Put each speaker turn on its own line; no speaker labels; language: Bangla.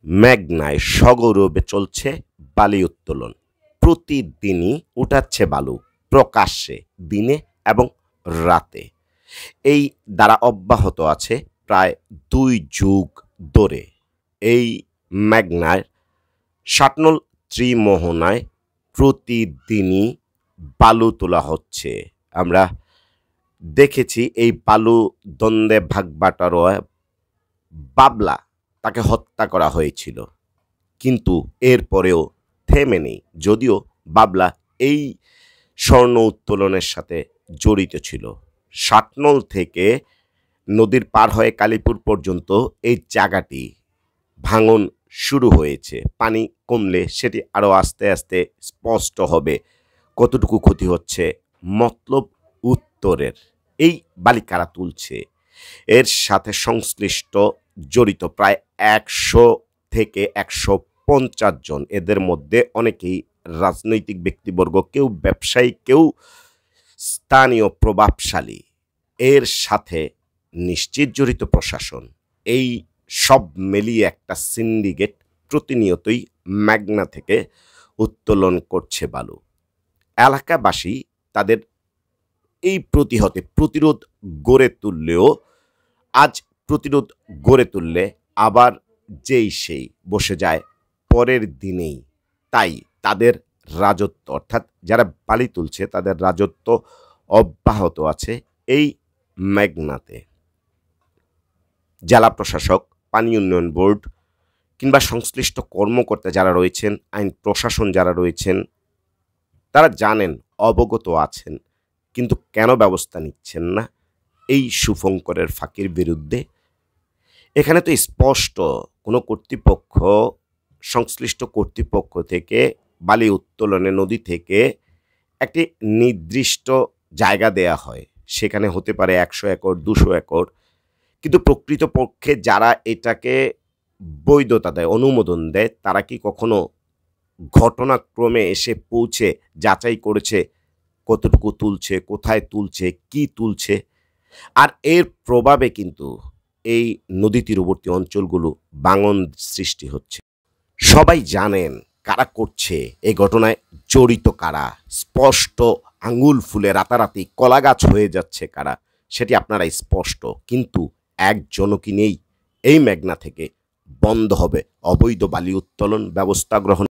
মেঘনায় সগৌরবে চলছে বালি উত্তোলন। প্রতিদিনই উঠাচ্ছে বালু প্রকাশ্যে, দিনে এবং রাতে। এই দ্বারা অব্যাহত আছে প্রায় 2 যুগ ধরে। এই মেঘনায় শাটনল ত্রিমোহনায় প্রতিদিনই বালু তোলা হচ্ছে। আমরা দেখেছি এই বালু দ্বন্দ্বে ভাগবাটোয়ারায় বাবলা তাকে হত্যা করা হয়েছিল, কিন্তু এরপরেও থেমে নেই। যদিও বাবলা এই স্বর্ণ উত্তোলনের সাথে জড়িত ছিল। শাটনল থেকে নদীর পার হয়ে কালীপুর পর্যন্ত এই জায়গাটি ভাঙন শুরু হয়েছে। পানি কমলে সেটি আরও আস্তে আস্তে স্পষ্ট হবে কতটুকু ক্ষতি হচ্ছে। মতলব উত্তরের এই বালি কারা তুলছে, এর সাথে সংশ্লিষ্ট জড়িত প্রায় 100 থেকে 150 জন। এদের মধ্যে অনেকেই রাজনৈতিক ব্যক্তিবর্গ, কেউ ব্যবসায়ী, কেউ স্থানীয় প্রভাবশালী। এর সাথে নিশ্চিত জড়িত প্রশাসন। এই সব মিলিয়ে একটা সিন্ডিকেট প্রতিনিয়তই মেঘনা থেকে উত্তোলন করছে বালু। এলাকাবাসী তাদের এই প্রতিরোধ গড়ে তুললেও আজ প্রতিরোধ গড়ে তুললে আবার যেই সেই বসে যায় পরের দিনেই। তাই তাদের রাজত্ব, অর্থাৎ যারা বালি তুলছে তাদের রাজত্ব অব্যাহত আছে এই মেঘনাতে। জেলা প্রশাসক, পানি উন্নয়ন বোর্ড কিংবা সংশ্লিষ্ট কর্মকর্তা যারা রয়েছেন, আইন প্রশাসন যারা রয়েছেন, তারা জানেন, অবগত আছেন, কিন্তু কেন ব্যবস্থা নিচ্ছেন না এই শুভঙ্করের ফাঁকির বিরুদ্ধে? এখানে তো স্পষ্ট কোনো কর্তৃপক্ষ, সংশ্লিষ্ট কর্তৃপক্ষ থেকে বালি উত্তোলনে নদী থেকে একটি নির্দিষ্ট জায়গা দেয়া হয়। সেখানে হতে পারে 100 একর, 200 একর, কিন্তু প্রকৃতপক্ষে যারা এটাকে বৈধতা দেয়, অনুমোদন দেয়, তারা কি কখনো ঘটনাক্রমে এসে পৌঁছে যাচাই করেছে কতটুকু তুলছে, কোথায় তুলছে, কি তুলছে? আর এর প্রভাবে কিন্তু এই নদী তীরবর্তী অঞ্চলগুলো ভাঙন সৃষ্টি হচ্ছে। সবাই জানেন কারা করছে, এই ঘটনায় জড়িত কারা। স্পষ্ট আঙুল ফুলে রাতারাতি কলাগাছ হয়ে যাচ্ছে কারা, সেটি আপনারা স্পষ্ট। কিন্তু একজনও কি নেই এই মেঘনা থেকে বন্ধ হবে অবৈধ বালি উত্তোলন ব্যবস্থা গ্রহণ?